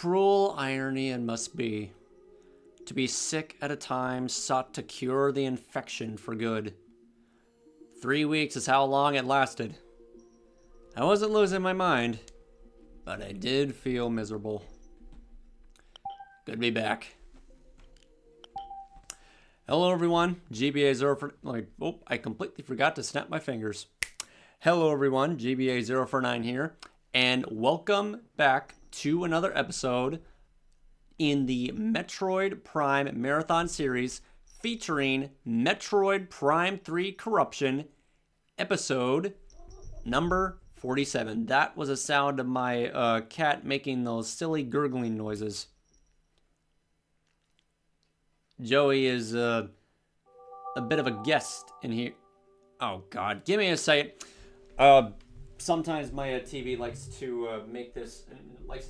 cruel irony it must be. To be sick at a time sought to cure the infection for good. 3 weeks is how long it lasted. I wasn't losing my mind, but I did feel miserable. Good to be back. Hello everyone, GBA0 for... I completely forgot to snap my fingers. Hello everyone, GBA049 here, and welcome back to another episode in the Metroid Prime Marathon series featuring Metroid Prime 3 Corruption, episode number 47. That was a sound of my cat making those silly gurgling noises. Joey is a bit of a guest in here. Oh god, give me a second. Sometimes my TV likes to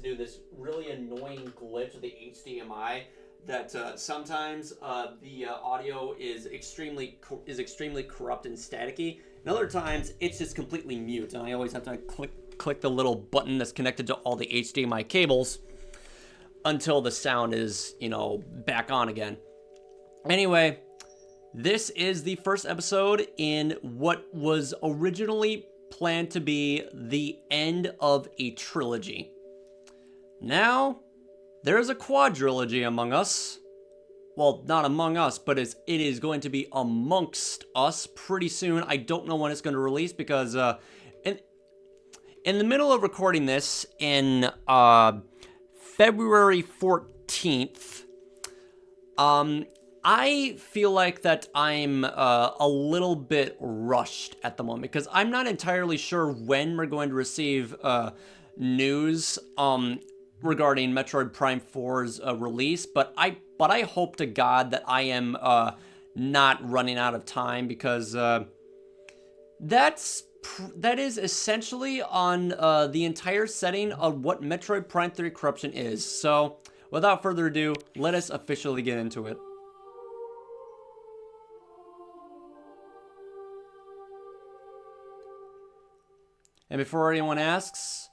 do this really annoying glitch with the HDMI that sometimes the audio is extremely corrupt and staticky, and other times it's just completely mute, and I always have to click the little button that's connected to all the HDMI cables until the sound is, back on again. Anyway, this is the first episode in what was originally planned to be the end of a trilogy. Now, there's a quadrilogy among us. Well, not among us, but it is going to be amongst us pretty soon. I don't know when it's going to release because in the middle of recording this in February 14th, I feel like that I'm a little bit rushed at the moment because I'm not entirely sure when we're going to receive news regarding Metroid Prime 4's release, but I hope to God that I am not running out of time because that is essentially on the entire setting of what Metroid Prime 3 Corruption is. So, without further ado, let us officially get into it. And before anyone asks,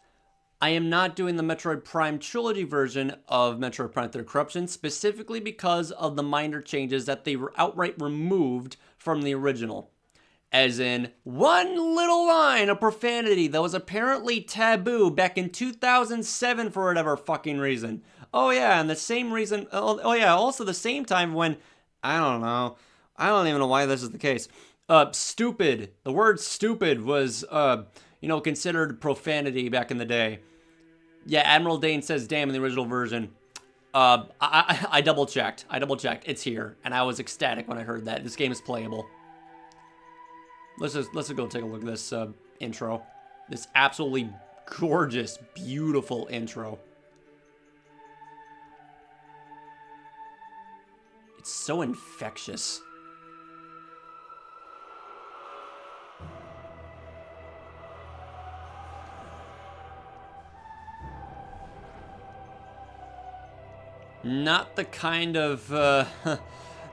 I am not doing the Metroid Prime Trilogy version of Metroid Prime 3 Corruption, specifically because of the minor changes that they were outright removed from the original. As in, one little line of profanity that was apparently taboo back in 2007 for whatever fucking reason. Oh yeah, and the same reason, also the same time when, I don't even know why this is the case. Stupid, the word stupid was, considered profanity back in the day. Yeah, Admiral Dane says damn in the original version. I double checked. It's here, and I was ecstatic when I heard that. This game is playable. Let's just go take a look at this intro. This absolutely gorgeous, beautiful intro. It's so infectious. Not the kind of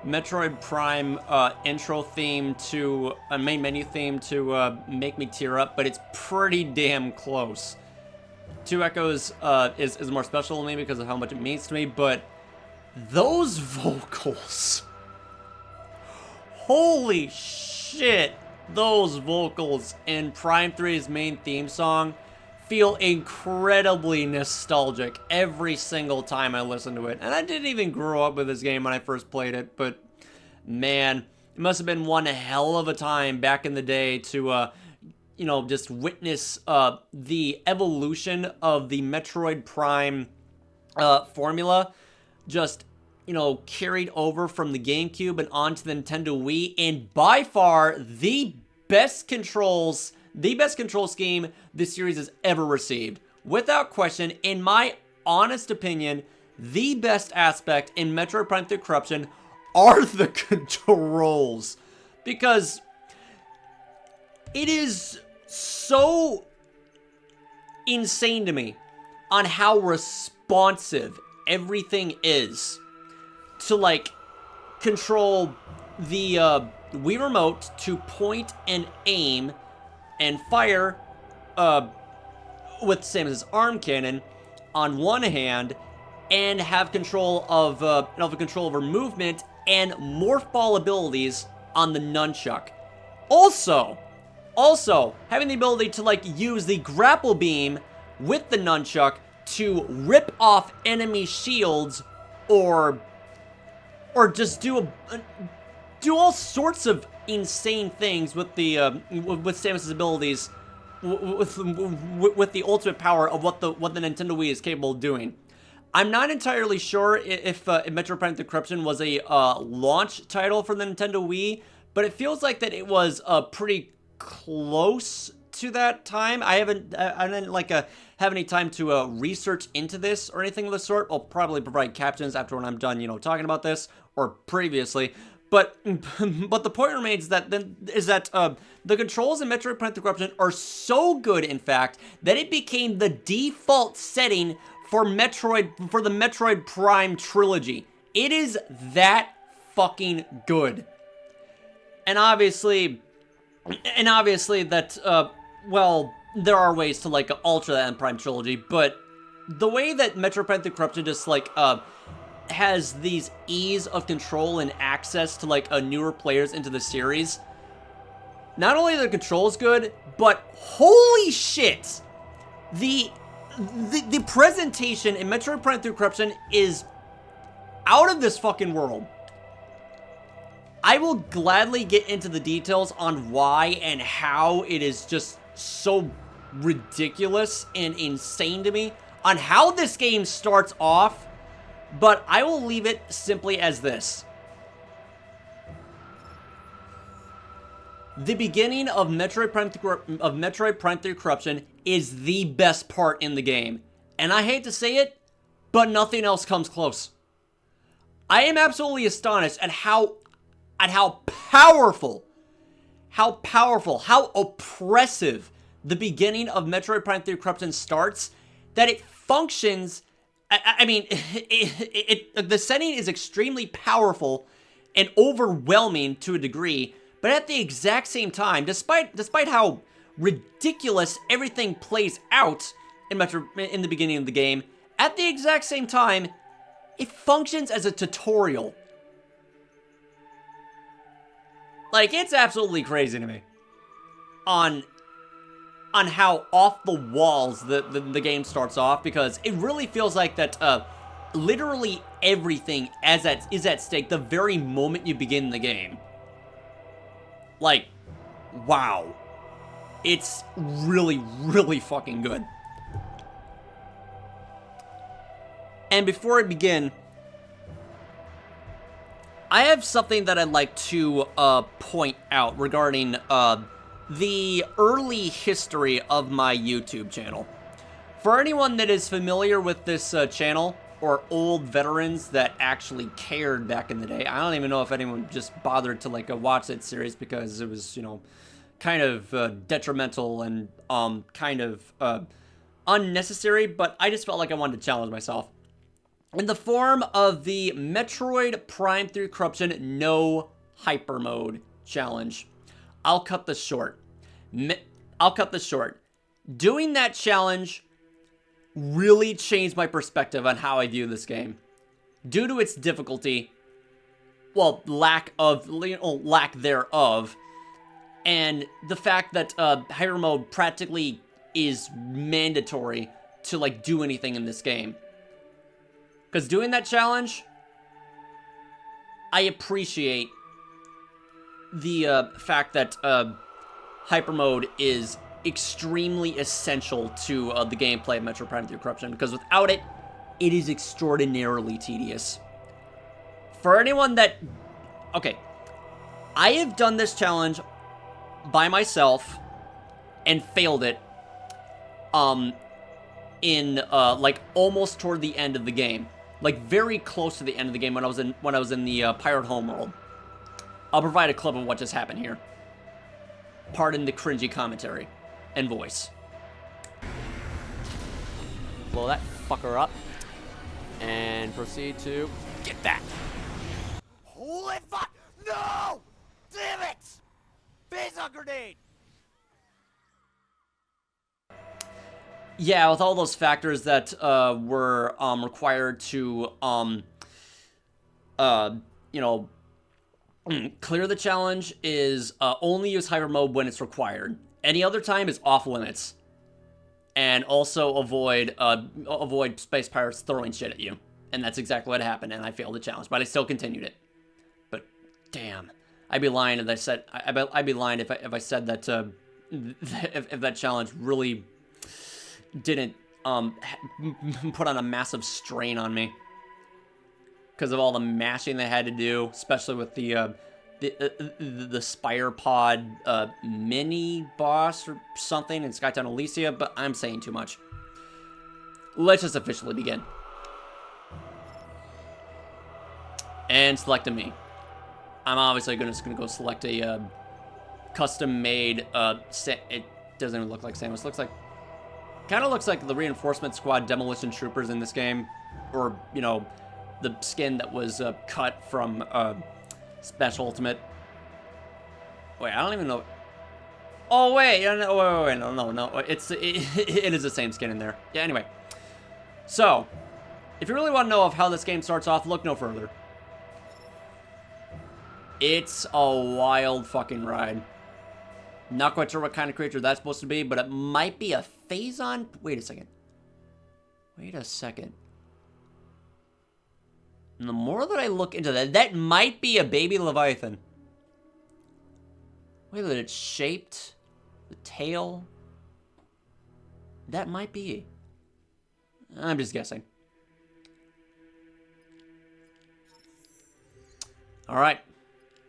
Metroid Prime intro theme to a main menu theme to make me tear up, but it's pretty damn close. Two Echoes is more special to me because of how much it means to me, but those vocals, holy shit, those vocals in Prime 3's main theme song feel incredibly nostalgic every single time I listen to it. And I didn't even grow up with this game when I first played it, but man, it must have been one hell of a time back in the day to, just witness the evolution of the Metroid Prime formula, just, carried over from the GameCube and onto the Nintendo Wii, and by far the best control scheme this series has ever received. Without question, in my honest opinion, the best aspect in Metroid Prime 3 Corruption are the controls. Because it is so insane to me on how responsive everything is to, control the Wii Remote to point and aim and fire with Samus' arm cannon on one hand, and have control of over movement and morph ball abilities on the nunchuck. Also, having the ability to like use the grapple beam with the nunchuck to rip off enemy shields or just do all sorts of insane things with the with Samus's abilities with the ultimate power of what the Nintendo Wii is capable of doing. I'm not entirely sure if Metroid Prime 3 Corruption was a launch title for the Nintendo Wii, but it feels like that it was pretty close to that time. I didn't like have any time to research into this or anything of the sort. I'll probably provide captions after when I'm done, talking about this, or previously. But the point remains that the controls in Metroid Prime 3 Corruption are so good, in fact, that it became the default setting for the Metroid Prime trilogy. It is that fucking good. And obviously that well, there are ways to like alter that in Prime trilogy, but the way that Metroid Prime 3 Corruption just like has these ease of control and access to like newer players into the series. Not only are the controls good, but holy shit, the presentation in Metroid Prime 3 Corruption is out of this fucking world. I will gladly get into the details on why and how it is just so ridiculous and insane to me on how this game starts off, but I will leave it simply as this. The beginning of Metroid Prime 3 Corruption is the best part in the game. And I hate to say it, but nothing else comes close. I am absolutely astonished at how powerful, how oppressive the beginning of Metroid Prime 3 Corruption starts, that it functions. I mean, the setting is extremely powerful and overwhelming to a degree, but at the exact same time, despite how ridiculous everything plays out in the beginning of the game, at the exact same time, it functions as a tutorial. Like, it's absolutely crazy to me on how off the walls the game starts off, because it really feels like that literally everything is at stake the very moment you begin the game. Like, wow. It's really, really fucking good. And before I begin, I have something that I'd like to point out regarding the early history of my YouTube channel. For anyone that is familiar with this channel, or old veterans that actually cared back in the day, I don't even know if anyone just bothered to like watch that series because it was, kind of detrimental and kind of unnecessary, but I just felt like I wanted to challenge myself. In the form of the Metroid Prime 3 Corruption No Hyper Mode challenge. I'll cut this short. Doing that challenge really changed my perspective on how I view this game. Due to its difficulty, well, lack thereof, and the fact that Hyper Mode practically is mandatory to like do anything in this game. Because doing that challenge, I appreciate the fact that Hyper Mode is extremely essential to the gameplay of Metroid Prime 3 Corruption, because without it, it is extraordinarily tedious. For anyone that... Okay. I have done this challenge by myself and failed it in like almost toward the end of the game. Like very close to the end of the game when I was in the Pirate Homeworld. I'll provide a clip of what just happened here. Pardon the cringy commentary and voice. Blow that fucker up and proceed to get that. Holy fuck! No! Damn it! Phase on grenade! Yeah, with all those factors that were required to you know, clear the challenge is only use hyper mode when it's required. Any other time is off limits. And also avoid space pirates throwing shit at you. And that's exactly what happened, and I failed the challenge, but I still continued it. But damn, I'd be lying if I said I'd be lying if I said that if that challenge really didn't put on a massive strain on me because of all the mashing they had to do, especially with the Spire Pod mini boss or something in Skytown Elysia, but I'm saying too much. Let's just officially begin. And select a me. I'm obviously just gonna go select a custom-made. It doesn't even look like Samus. Kind of looks like the Reinforcement Squad Demolition Troopers in this game, or you know, the skin that was cut from Special Ultimate. Wait, I don't even know. Oh wait, no. It is the same skin in there. Yeah. Anyway, so if you really want to know of how this game starts off, look no further. It's a wild fucking ride. Not quite sure what kind of creature that's supposed to be, but it might be a Phazon. Wait a second. And the more that I look into that, that might be a baby Leviathan. Wait, that it's shaped. The tail. That might be. I'm just guessing. Alright.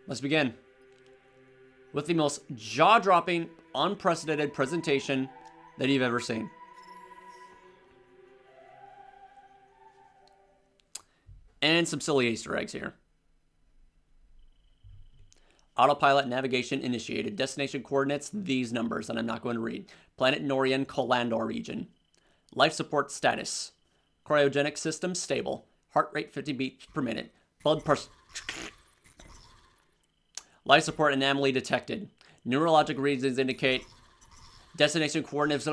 Let's begin. With the most jaw-dropping, unprecedented presentation that you've ever seen. And some silly Easter eggs here. Autopilot navigation initiated. Destination coordinates, these numbers that I'm not going to read. Planet Norian, Kolandor region. Life support status. Cryogenic system stable. Heart rate 50 beats per minute. Blood pressure. Life support anomaly detected. Neurologic reasons indicate destination coordinates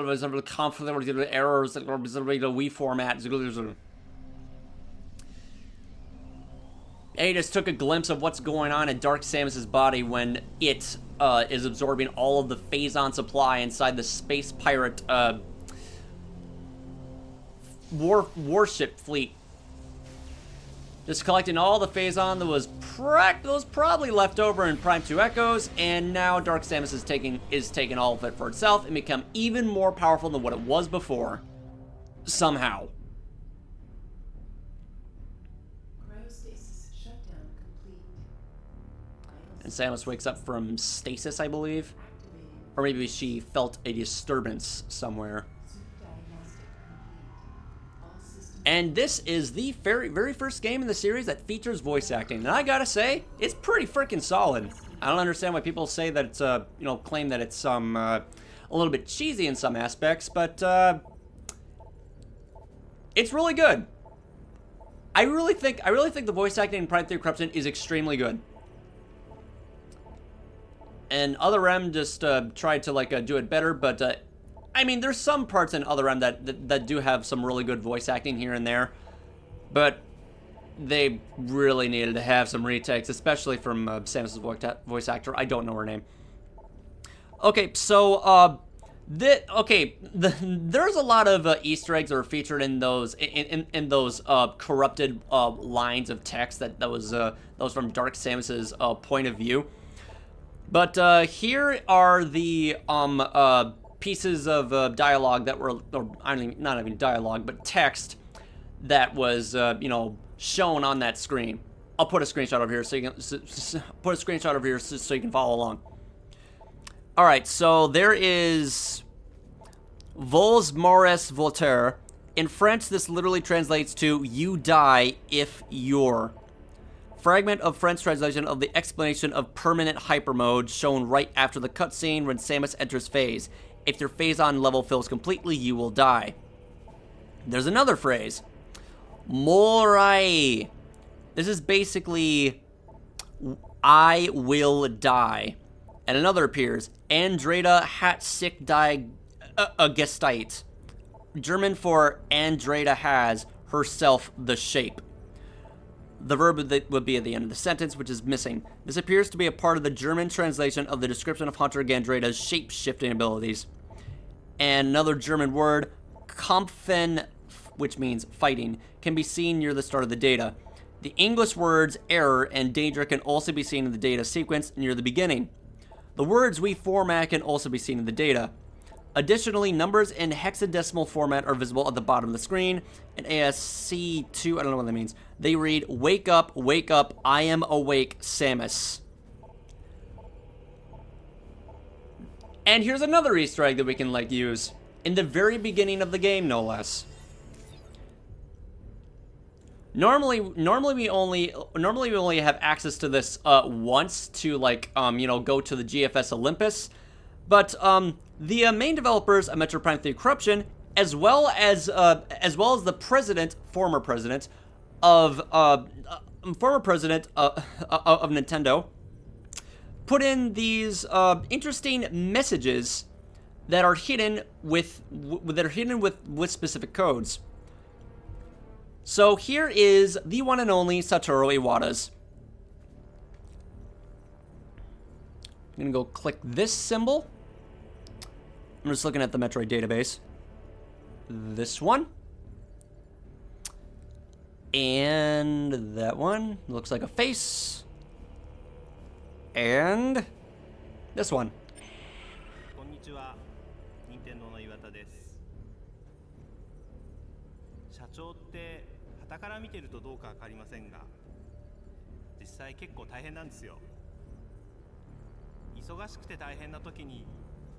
conflict errors we format. A just took a glimpse of what's going on in Dark Samus's body when it is absorbing all of the Phazon supply inside the space pirate warship fleet. Just collecting all the Phazon that was probably left over in Prime 2 Echoes, and now Dark Samus is taking all of it for itself and become even more powerful than what it was before. Somehow. Cryostasis shutdown complete. And Samus wakes up from stasis, I believe. Or maybe she felt a disturbance somewhere. And this is the very first game in the series that features voice acting. And I gotta say, it's pretty freaking solid. I don't understand why people say that it's, claim that it's a little bit cheesy in some aspects, but it's really good. I really think the voice acting in Prime 3 Corruption is extremely good. And Other M just tried to do it better, but I mean, there's some parts in Other M that do have some really good voice acting here and there, but they really needed to have some retakes, especially from Samus's voice actor. I don't know her name. Okay, so there's a lot of Easter eggs that are featured in those corrupted lines of text that was from Dark Samus's point of view. But here are the pieces of dialogue that were, or I mean, not even dialogue, but text that was, shown on that screen. I'll put a screenshot over here so you can follow along. All right, so there is Vos mores voter. In French, this literally translates to "you die if you're." Fragment of French translation of the explanation of permanent hyper mode shown right after the cutscene when Samus enters phase. If your Phazon level fills completely, you will die. There's another phrase. Morai. This is basically, I will die. And another appears. Andreda hat sick die gestite. German for Andreda has herself the shape. The verb would be at the end of the sentence, which is missing. This appears to be a part of the German translation of the description of Hunter Gandreda's shape-shifting abilities. And another German word, Kampfen, which means fighting, can be seen near the start of the data. The English words error and danger can also be seen in the data sequence near the beginning. The words we format can also be seen in the data. Additionally, numbers in hexadecimal format are visible at the bottom of the screen. In ASC2, I don't know what that means. They read, wake up, I am awake, Samus. And here's another Easter egg that we can, use. In the very beginning of the game, no less. Normally we only have access to this once to go to the GFS Olympus, but the main developers of Metroid Prime 3 Corruption, as well as the former president of Nintendo, put in these interesting messages that are hidden with specific codes. So here is the one and only Satoru Iwata's. I'm gonna go click this symbol. I'm just looking at the Metroid database. This one. And that one looks like a face. And this one. こんにちは、任天堂の岩田です。社長って傍から見てるとどうかわかりませんが、実際結構大変なんですよ。忙しくて大変な時に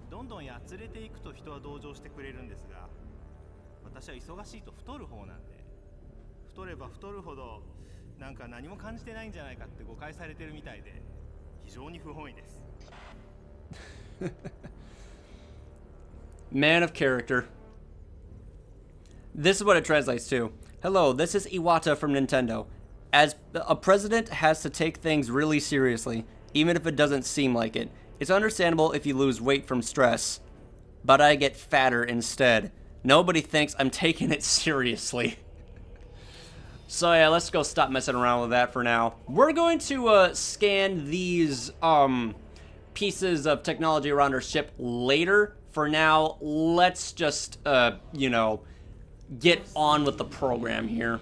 どんどんやつれていくと人は同情してくれるんですが、私は忙しいと太る方なんで、太れば太るほどなんか何も感じてないんじゃないかって誤解されてるみたいで、非常に不本意です。Man of character. This is what it translates to. Hello, this is Iwata from Nintendo. As a president has to take things really seriously, even if it doesn't seem like it. It's understandable if you lose weight from stress, but I get fatter instead. Nobody thinks I'm taking it seriously. So yeah, let's go stop messing around with that for now. We're going to scan these pieces of technology around our ship later. For now, let's just, get on with the program here.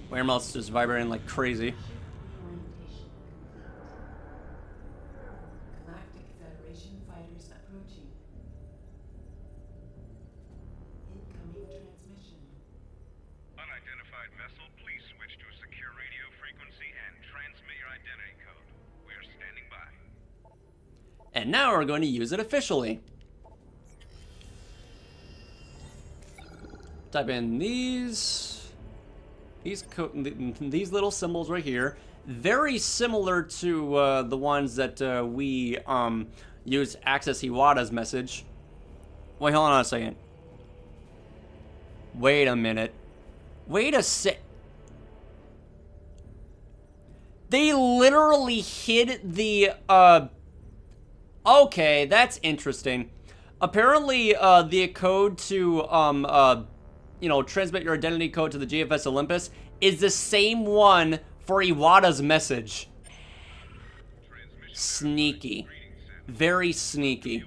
Where mouse just vibrating like crazy. Orientation complete. Galactic Federation fighters approaching. Incoming transmission. Unidentified vessel, please switch to a secure radio frequency and transmit your identity code. We are standing by. And now we're going to use it officially. Type in these little symbols right here. Very similar to the ones that we used to access Iwata's message. Wait, hold on a second. Wait a minute. Wait a sec. They literally hid the okay, that's interesting. Apparently, the code to transmit your identity code to the GFS Olympus is the same one for Iwata's message. Sneaky. Very sneaky.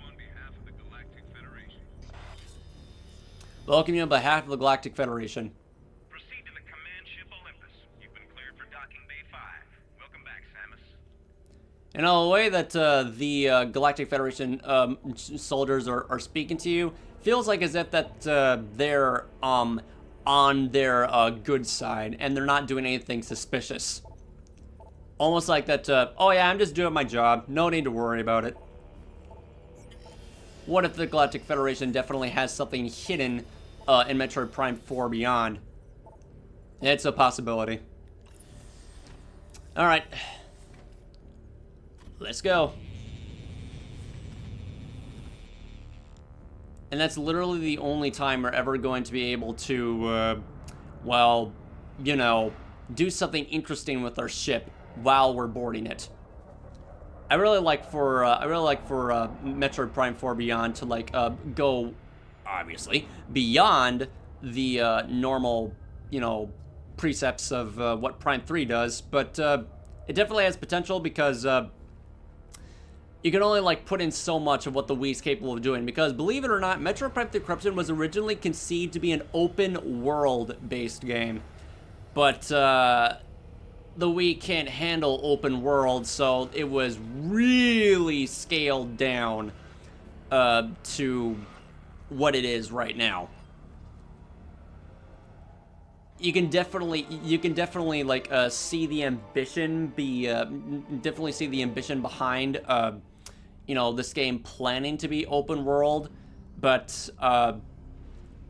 Welcome you on behalf of the Galactic Federation. Proceed to the command ship Olympus. You've been cleared for docking bay 5. Welcome back, Samus. And the way that the Galactic Federation soldiers are speaking to you feels like as if that they're on their good side and they're not doing anything suspicious. Almost like that, oh yeah, I'm just doing my job. No need to worry about it. What if the Galactic Federation definitely has something hidden in Metroid Prime 4 Beyond? It's a possibility. Alright. Let's go. And that's literally the only time we're ever going to be able to, do something interesting with our ship while we're boarding it. I really like for Metroid Prime 4 Beyond to like go, obviously, beyond the normal, you know, precepts of what Prime 3 does, but it definitely has potential because you can only like put in so much of what the Wii's capable of doing, because believe it or not, Metroid Prime 3 Corruption was originally conceived to be an open world based game, but the Wii can't handle open world, so it was really scaled down to what it is right now. You can definitely like see the ambition behind you know, this game planning to be open world, but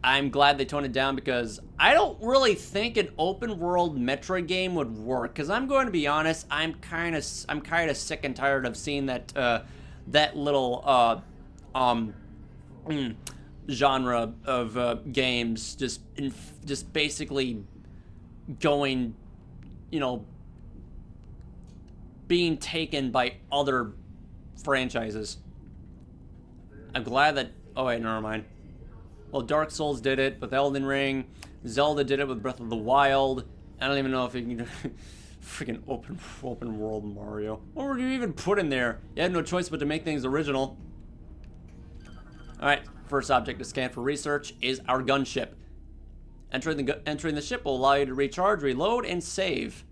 I'm glad they toned it down, because I don't really think an open world Metroid game would work, because I'm going to be honest, I'm kind of sick and tired of seeing that that little genre of games just basically going, you know, being taken by other franchises. I'm glad that, oh wait, never mind. Well, Dark Souls did it with Elden Ring. Zelda did it with Breath of the Wild. I don't even know if you can do freaking open world Mario. What would you even put in there? You had no choice but to make things original. Alright, first object to scan for research is our gunship. Entering the ship will allow you to recharge, reload, and save.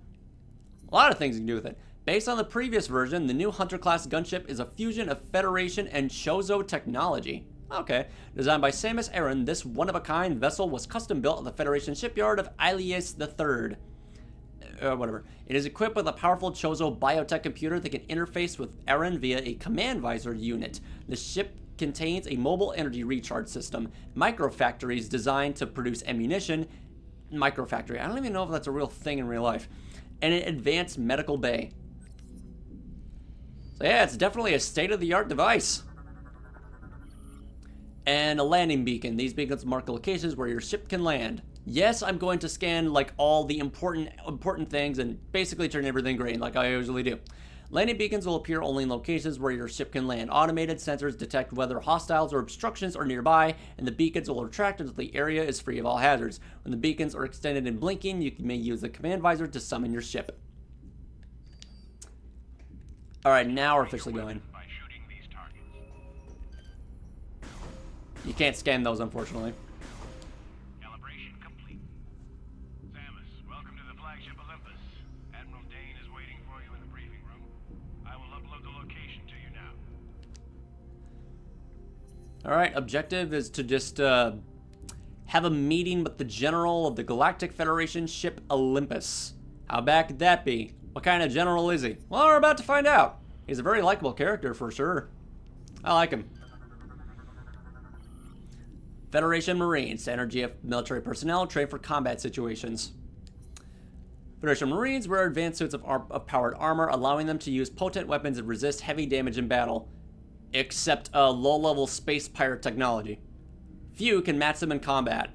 A lot of things you can do with it. Based on the previous version, the new Hunter-class gunship is a fusion of Federation and Chozo technology. Okay. Designed by Samus Aran, this one-of-a-kind vessel was custom-built at the Federation shipyard of Ilias III. Whatever. It is equipped with a powerful Chozo biotech computer that can interface with Aran via a command visor unit. The ship contains a mobile energy recharge system, microfactories designed to produce ammunition, microfactory, I don't even know if that's a real thing in real life, and an advanced medical bay. So yeah, it's definitely a state-of-the-art device. And a landing beacon. These beacons mark the locations where your ship can land. Yes, I'm going to scan like all the important things and basically turn everything green like I usually do. Landing beacons will appear only in locations where your ship can land. Automated sensors detect whether hostiles or obstructions are nearby, and the beacons will retract until the area is free of all hazards. When the beacons are extended and blinking, you may use the command visor to summon your ship. Alright, now we're officially going. By shooting these targets. You can't scan those, unfortunately. Calibration complete. Samus, welcome to the flagship Olympus. Admiral Dane is waiting for you in the briefing room. I will upload the location to you now. Alright, objective is to just have a meeting with the general of the Galactic Federation ship Olympus. How bad could that be? What kind of general is he? Well, we're about to find out. He's a very likable character for sure. I like him. Federation Marines, energy of military personnel trained for combat situations. Federation Marines wear advanced suits of powered armor, allowing them to use potent weapons and resist heavy damage in battle, except low-level space pirate technology. Few can match them in combat.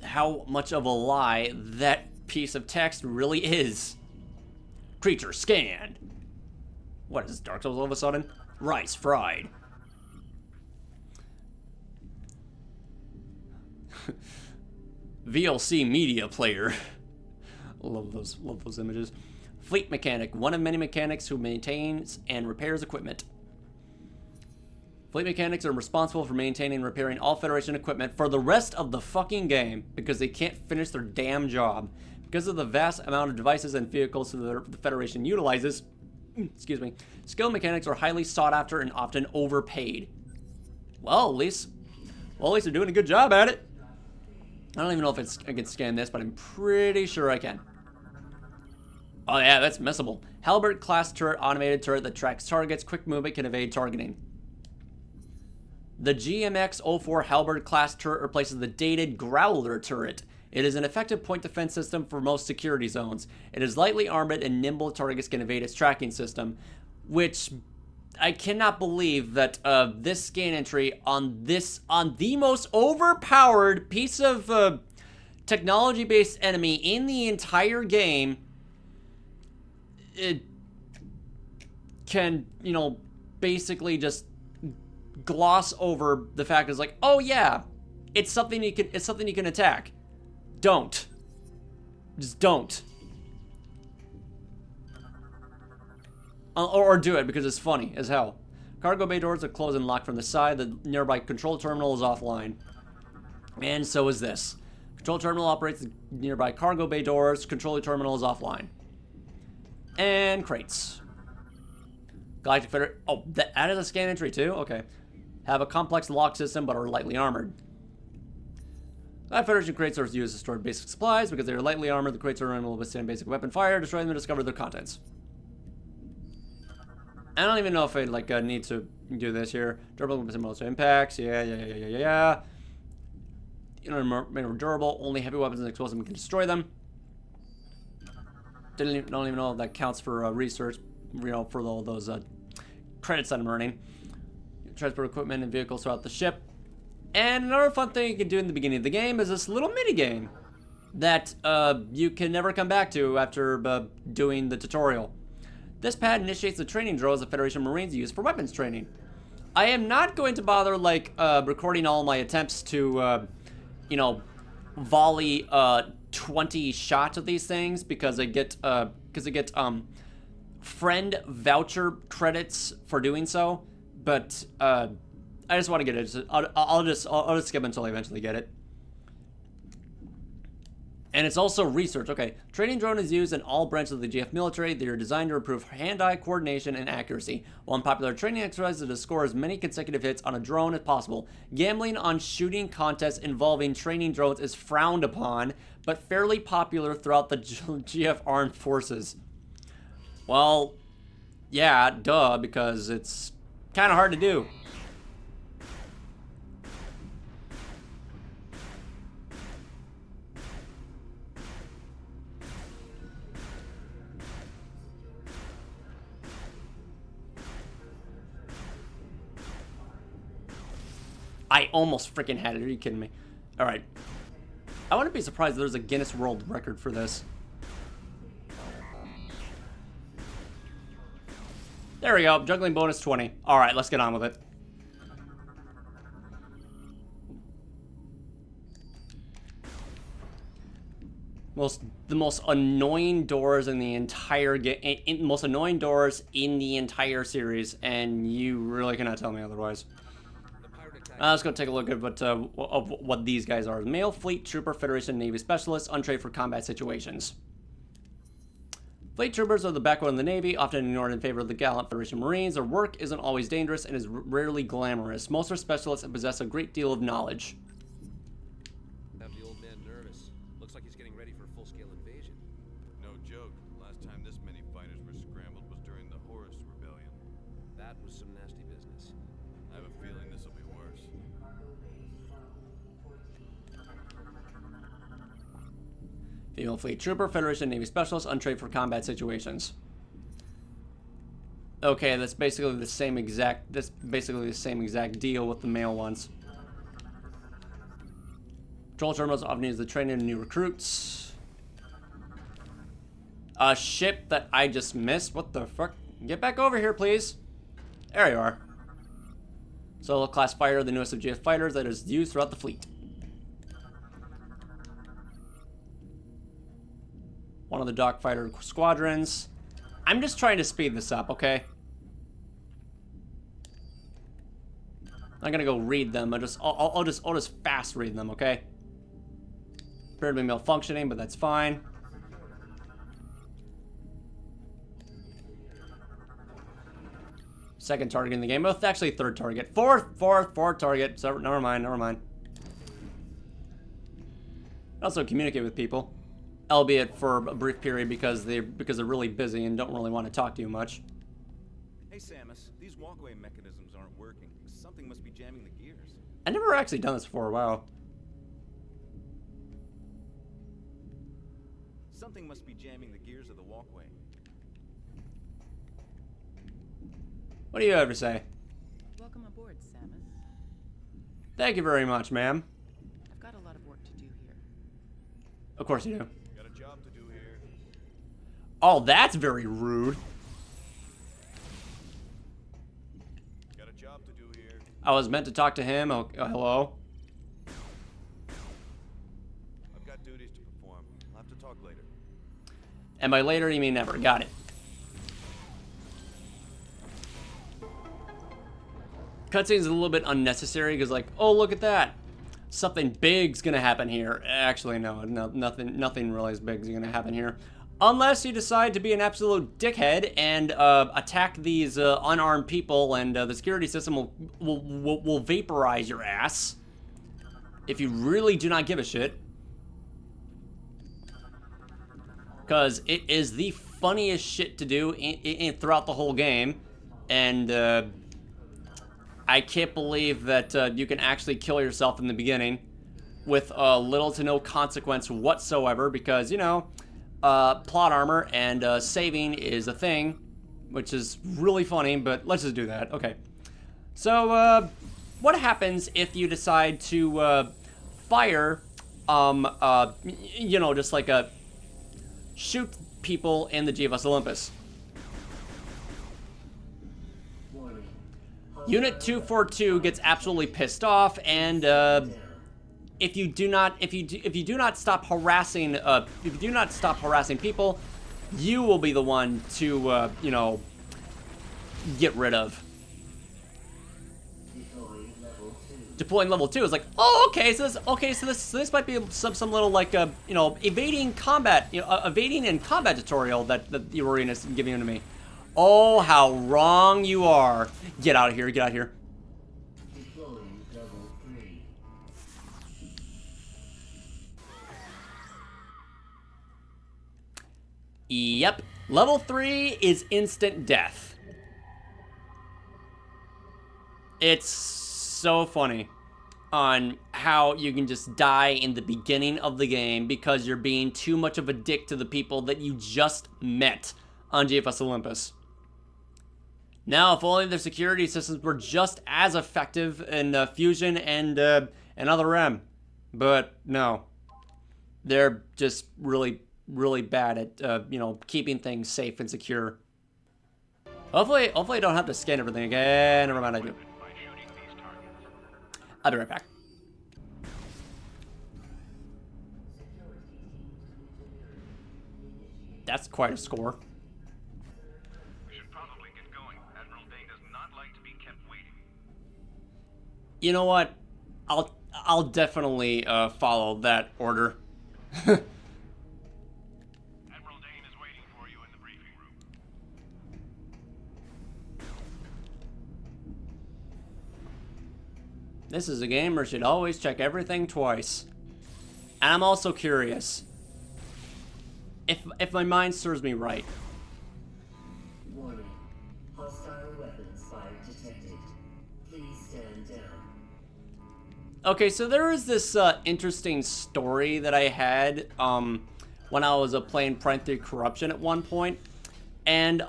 How much of a lie that piece of text really is. Creature scanned. What is this, Dark Souls all of a sudden? Rice fried. VLC media player. love those images. Fleet mechanic, one of many mechanics who maintains and repairs equipment. Fleet mechanics are responsible for maintaining and repairing all Federation equipment for the rest of the fucking game because they can't finish their damn job. Because of the vast amount of devices and vehicles that the Federation utilizes, excuse me, skilled mechanics are highly sought after and often overpaid. Well, at least they're doing a good job at it. I don't even know if I can scan this, but I'm pretty sure I can. Oh yeah, that's missable. Halberd class turret, automated turret that tracks targets. Quick movement can evade targeting. The GMX-04 Halberd class turret replaces the dated Growler turret. It is an effective point defense system for most security zones. It is lightly armored and nimble targets can evade its tracking system, which I cannot believe that this scan entry on the most overpowered piece of technology-based enemy in the entire game, it can, you know, basically just gloss over the fact it's like, oh yeah, it's something you can attack. Don't. Just don't. Or do it because it's funny as hell. Cargo bay doors are closed and locked from the side. The nearby control terminal is offline. And so is this. Control terminal operates the nearby cargo bay doors. Control terminal is offline. And crates. Galactic Federation. Oh, that added a scan entry too? Okay. Have a complex lock system but are lightly armored. Galactic Federation crates are used to store basic supplies. Because they are lightly armored, the crates are unable to withstand basic weapon fire. Destroy them and discover their contents. I don't even know if I need to do this here. Durable weapons and most impacts. Yeah. You know, more durable. Only heavy weapons and explosives can destroy them. Don't even know if that counts for research. You know, for all those credits that I'm earning. Transport equipment and vehicles throughout the ship. And another fun thing you can do in the beginning of the game is this little mini game that you can never come back to after doing the tutorial. This pad initiates the training drills the Federation Marines use for weapons training. I am not going to bother recording all my attempts to, you know, volley 20 shots of these things because I get friend voucher credits for doing so. But I just want to get it. I'll just skip until I eventually get it. And it's also research. Okay, training drone is used in all branches of the GF military. They are designed to improve hand-eye coordination and accuracy. One popular training exercise is to score as many consecutive hits on a drone as possible. Gambling on shooting contests involving training drones is frowned upon, but fairly popular throughout the GF armed forces. Well, yeah, duh, because it's kind of hard to do. I almost freaking had it. Are you kidding me? All right. I wouldn't be surprised if there's a Guinness World Record for this. There we go. Juggling bonus 20. All right, let's get on with it. The most annoying doors in the entire game. Most annoying doors in the entire series, and you really cannot tell me otherwise. Let's go take a look at what these guys are. Male Fleet Trooper, Federation Navy Specialists, untrained for combat situations. Fleet Troopers are the backbone of the Navy, often ignored in favor of the gallant Federation Marines. Their work isn't always dangerous and is rarely glamorous. Most are specialists and possess a great deal of knowledge. Have the old man nervous. Looks like he's getting ready for a full-scale invasion. No joke. Last time this many fighters were scrambled was during the Horus Rebellion. That was some nasty business. I have a feeling this will be worse. Female Fleet Trooper, Federation Navy Specialist, untrained for combat situations. Okay, that's basically the same exact. That's basically the same exact deal with the male ones. Control terminals often use the training of new recruits. A ship that I just missed. What the fuck? Get back over here, please. There you are. Solo class fighter, the newest of GF fighters that is used throughout the fleet. One of the dogfighter squadrons. I'm just trying to speed this up, okay? I'm gonna go read them. I'll just fast read them, okay? Appear to be malfunctioning, but that's fine. Second target in the game. Well, it's actually third target. Fourth target. So never mind. Also communicate with people, albeit for a brief period because they're really busy and don't really want to talk to you much. Hey Samus, these walkway mechanisms aren't working. Something must be jamming the gears. I never actually done this before. Wow. Something must be jamming the gears of the walkway. What do you have to say? Welcome aboard, Samus. Thank you very much, ma'am. I've got a lot of work to do here. Of course you do. Got a job to do here. Oh, that's very rude. I was meant to talk to him. Oh, hello. I've got duties to perform. I'll have to talk later. And by later, you mean never. Got it. Cutscene's a little bit unnecessary because, like, oh, look at that. Something big's gonna happen here. Actually, no, nothing really as big is gonna happen here. Unless you decide to be an absolute dickhead and attack these unarmed people, and the security system will vaporize your ass. If you really do not give a shit. Because it is the funniest shit to do throughout the whole game. And I can't believe that you can actually kill yourself in the beginning with little to no consequence whatsoever because, you know, plot armor and saving is a thing, which is really funny, but let's just do that. Okay. So, what happens if you decide to fire, you know, just like shoot people in the GFS Olympus? Unit 242 gets absolutely pissed off, and if you do not stop harassing people, you will be the one to you know, get rid of. Deploying level 2 is like, oh, okay, so this might be some little like you know, evading and combat tutorial that the arena is giving to me. Oh, how wrong you are. Get out of here, get out of here. Deploying level 3. Yep. Level 3 is instant death. It's so funny on how you can just die in the beginning of the game because you're being too much of a dick to the people that you just met on GFS Olympus. Now, if only their security systems were just as effective in Fusion and other M. But no. They're just really, really bad at, you know, keeping things safe and secure. Hopefully I don't have to scan everything again. Never mind, I do. I'll be right back. That's quite a score. We should probably get going. Admiral Day does not like to be kept waiting. You know what? I'll definitely follow that order. Admiral Dane is waiting for you in the briefing room. This is a game where you should always check everything twice. And I'm also curious. If my mind serves me right. Warning. Hostile weapons fire detected. Please stand down. Okay, so there was this interesting story that I had when I was playing Prime 3 Corruption at one point. And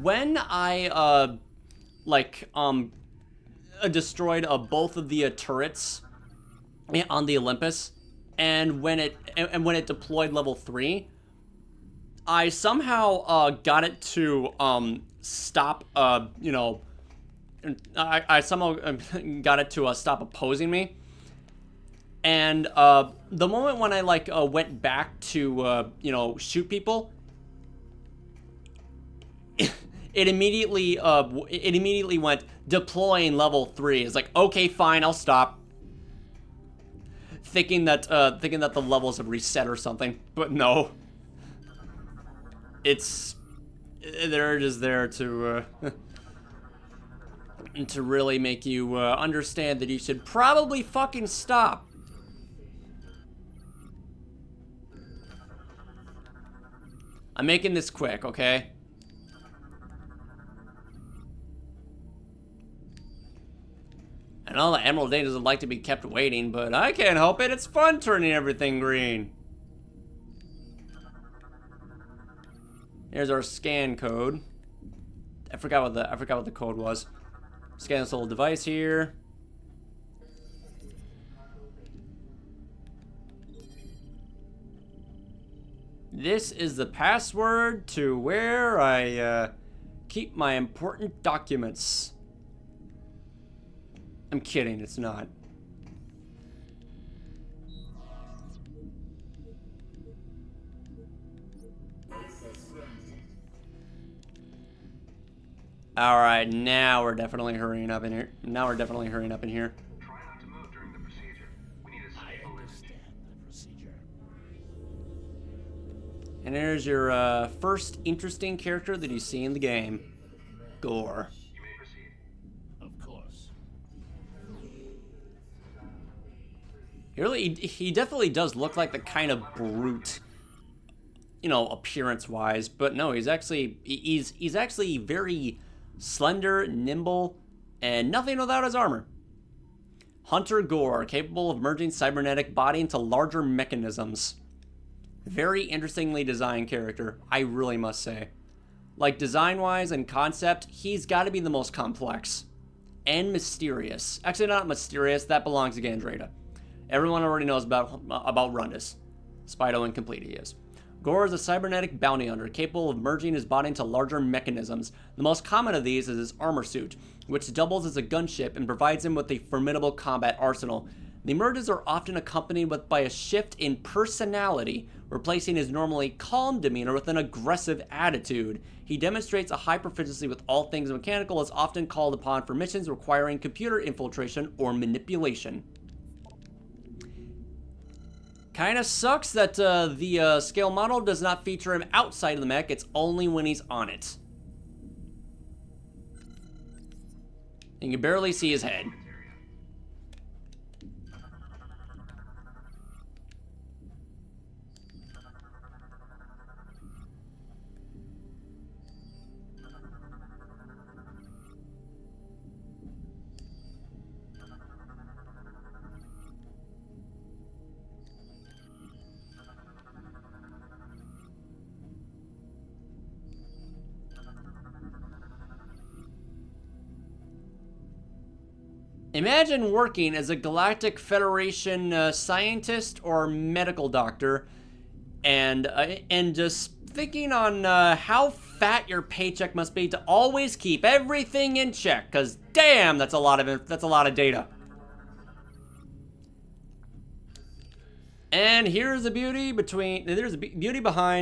when I destroyed both of the turrets on the Olympus, and when it deployed level 3, I somehow got it to stop, you know, I somehow got it to stop opposing me. And the moment when I went back to you know, shoot people, it immediately went deploying level 3. It's like, okay, fine, I'll stop. Thinking that the levels have reset or something, but no. They're just there to to really make you understand that you should probably fucking stop. I'm making this quick, okay? I know that Emerald Day doesn't like to be kept waiting, but I can't help it. It's fun turning everything green. Here's our scan code. I forgot what the code was. Scan this little device here. This is the password to where I keep my important documents. I'm kidding, it's not. Alright, now we're definitely hurrying up in here. Now we're definitely hurrying up in here. Try not to move during the procedure. We need a stable image. And here's your first interesting character that you see in the game. Gore. You may proceed. Of course. He definitely does look like the kind of brute, you know, appearance-wise. But no, he's actually very slender, nimble, and nothing without his armor. Hunter Gore, capable of merging cybernetic body into larger mechanisms. Very interestingly designed character, I really must say. Like, design-wise and concept, he's got to be the most complex. And mysterious. Actually, not mysterious, that belongs to Gandreda. Everyone already knows about horrendous. Spydo incomplete he is. Gore is a cybernetic bounty hunter, capable of merging his body into larger mechanisms. The most common of these is his armor suit, which doubles as a gunship and provides him with a formidable combat arsenal. The merges are often accompanied by a shift in personality, replacing his normally calm demeanor with an aggressive attitude. He demonstrates a high proficiency with all things mechanical, is often called upon for missions requiring computer infiltration or manipulation. Kinda sucks that the scale model does not feature him outside of the mech, it's only when he's on it. You can barely see his head. Imagine working as a Galactic Federation scientist or medical doctor, and just thinking on how fat your paycheck must be to always keep everything in check. Cause damn, that's a lot of data. And here's the beauty behind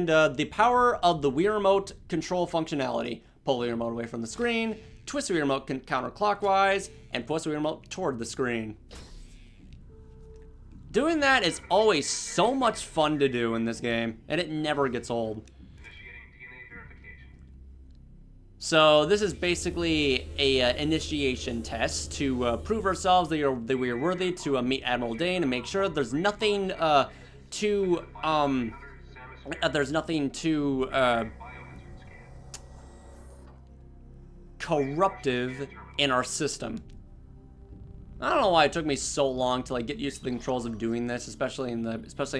the power of the Wii Remote control functionality. Pull the remote away from the screen, twist the remote counterclockwise, and push the remote toward the screen. Doing that is always so much fun to do in this game, and it never gets old. So this is basically a initiation test to prove ourselves that we are worthy to meet Admiral Dane and make sure there's nothing too corruptive in our system. I don't know why it took me so long to like get used to the controls of doing this, especially in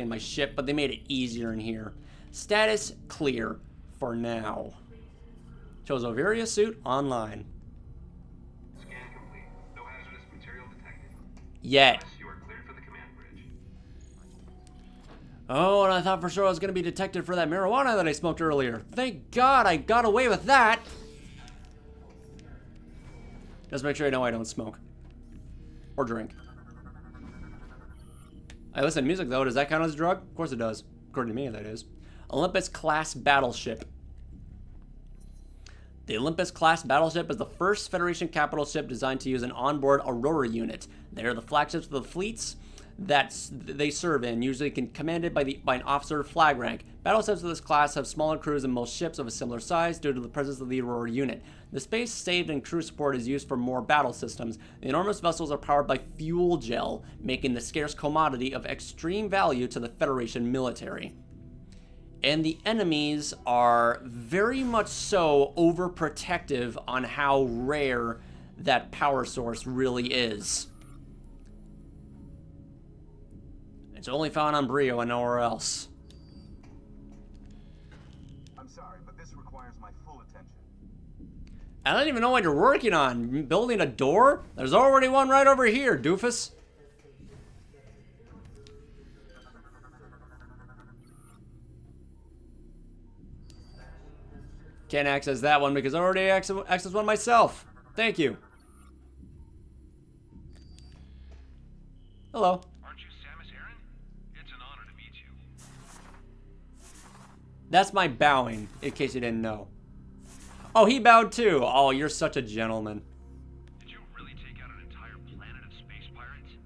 my ship, but they made it easier in here. Status clear for now. Chose Overia suit online. Scan complete. No hazardous material detected. Yet. You are cleared for the command bridge. Oh, and I thought for sure I was going to be detected for that marijuana that I smoked earlier. Thank God I got away with that. Just make sure I know I don't smoke. Or drink. Hey, listen, music though, does that count as a drug? Of course it does. According to me, that is. Olympus class battleship. The Olympus class battleship is the first Federation capital ship designed to use an onboard Aurora unit. They are the flagships of the fleets that they serve in, usually commanded by an officer of flag rank. Battleships of this class have smaller crews than most ships of a similar size due to the presence of the Aurora unit. The space saved and crew support is used for more battle systems. The enormous vessels are powered by fuel gel, making the scarce commodity of extreme value to the Federation military. And the enemies are very much so overprotective on how rare that power source really is. It's only found on Brio and nowhere else. I'm sorry, but this requires my full attention. I don't even know what you're working on. Building a door? There's already one right over here, doofus. Can't access that one because I already access one myself. Thank you. Hello. Aren't you Samus Aran? It's an honor to meet you. That's my bowing, in case you didn't know. Oh, he bowed too. Oh, you're such a gentleman. Did you really take out an entire planet of space pirates?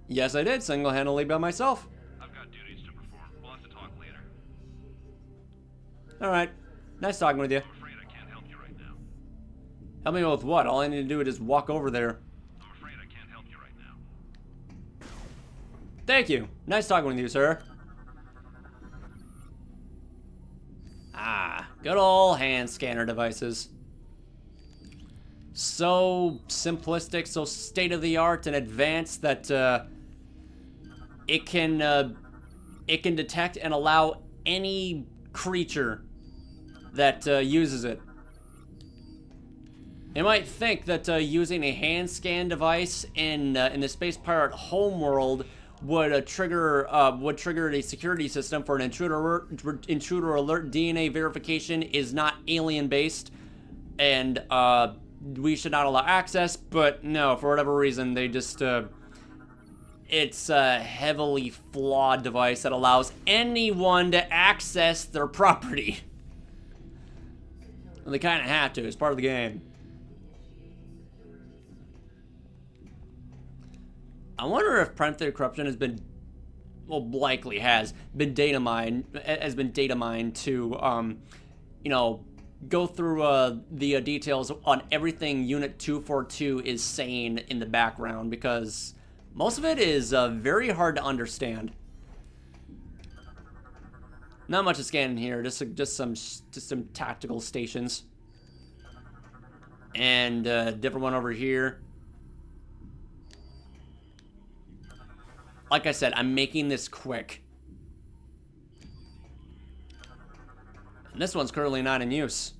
Yes, I did, single-handedly by myself. I've got duties to perform. We'll have to talk later. Alright. Nice talking with you. I'm afraid I can't help you right now. Help me with what? All I need to do is just walk over there. I'm afraid I can't help you right now. Thank you. Nice talking with you, sir. Ah, good old hand scanner devices. So simplistic, so state-of-the-art and advanced that it can detect and allow any creature that uses it. You might think that using a hand scan device in the space pirate homeworld would trigger a security system for an intruder alert. DNA verification is not alien based, and we should not allow access. But no, for whatever reason, they just it's a heavily flawed device that allows anyone to access their property. And they kind of have to. It's part of the game. I wonder if Prime 3 corruption has been, well, likely has been data mined to, you know, go through the details on everything Unit 242 is saying in the background, because most of it is very hard to understand. Not much to scan in here, just some tactical stations, and a different one over here. Like I said, I'm making this quick. And this one's currently not in use.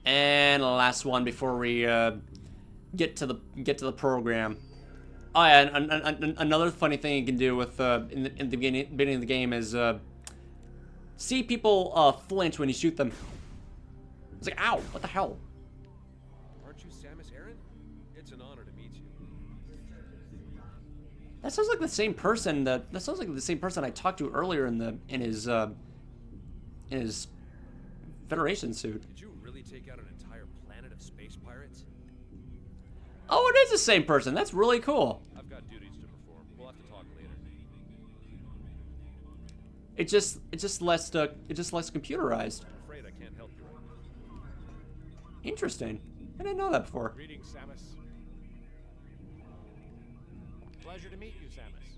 And the last one before we get to the program. Oh yeah, and another funny thing you can do with in the beginning of the game is see people flinch when you shoot them. It's like, ow, what the hell? Aren't you Samus Aran? It's an honor to meet you. That sounds like the same person that sounds like the same person I talked to earlier in his Federation suit. Did you really take out an entire planet of space pirates? Oh, it is the same person. That's really cool. I've got duties to perform. We'll have to talk later. It's just less computerized. I'm afraid I can't help you right now. Interesting. I didn't know that before. Greetings, Samus. Pleasure to meet you, Samus.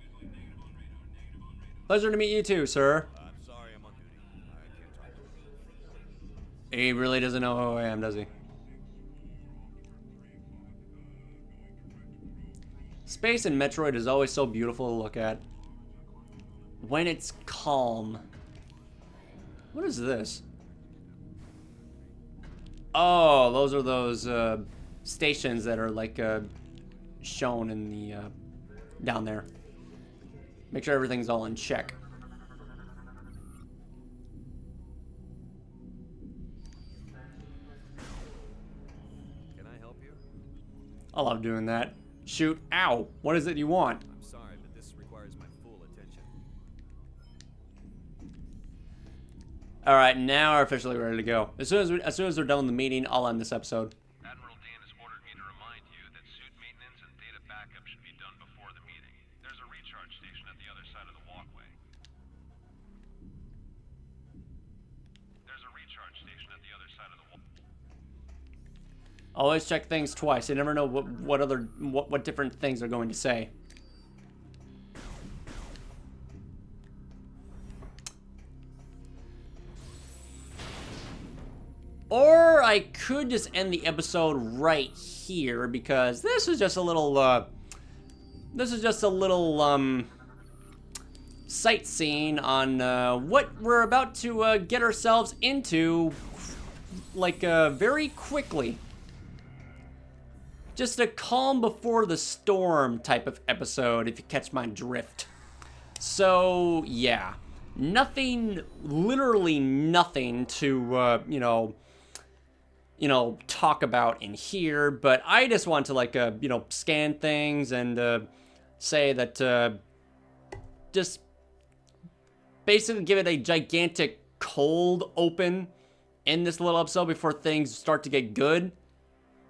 Pleasure to meet you too, sir. I'm sorry, I'm on duty. I can't talk to you. He really doesn't know who I am, does he? Space in Metroid is always so beautiful to look at. When it's calm. What is this? Oh, those are those stations that are like shown in the down there. Make sure everything's all in check. Can I help you? I love doing that. Shoot. Ow. What is it you want? I'm sorry, but this requires my full attention. Alright, now we're officially ready to go. As soon as we're done with the meeting, I'll end this episode. Admiral Dane has ordered me to remind you that suit maintenance and data backup should be done before the meeting. There's a recharge station at the other side of the walkway. Always check things twice. You never know what different things are going to say. Or I could just end the episode right here, because this is just a little sightseeing on what we're about to get ourselves into, like very quickly. Just a calm before the storm type of episode, if you catch my drift. So yeah, nothing, literally nothing to you know, you know, talk about in here, but I just want to, like, you know, scan things and say that just basically give it a gigantic cold open in this little episode before things start to get good.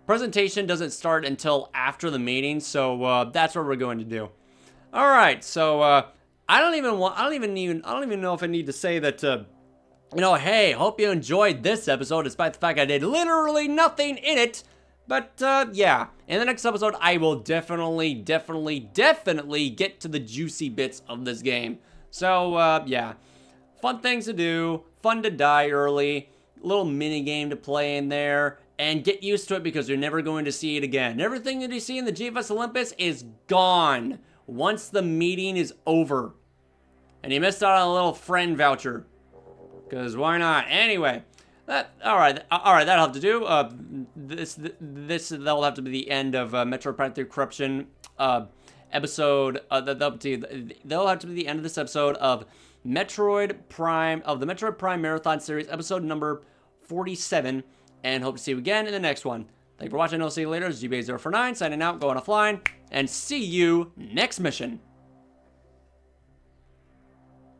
Presentation doesn't start until after the meeting, so that's what we're going to do. All right, so I don't even know if I need to say that. You know, hey, hope you enjoyed this episode, despite the fact I did literally nothing in it. But yeah, in the next episode, I will definitely get to the juicy bits of this game. So yeah, fun things to do, fun to die early, little mini game to play in there. And get used to it because you're never going to see it again. Everything that you see in the GFS Olympus is gone once the meeting is over. And you missed out on a little friend voucher. Because why not? Anyway, all right, that'll have to do. That'll have to be the end of Metroid Prime 3 Corruption episode. That'll have to be the end of this episode of the Metroid Prime Marathon Series, episode number 47. And hope to see you again in the next one. Thank you for watching. I'll see you later. It's GBA049 signing out, going offline, and see you next mission.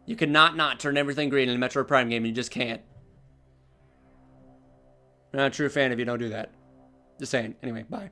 You cannot not turn everything green in a Metroid Prime game. You just can't. I'm not a true fan if you don't do that. Just saying. Anyway, bye.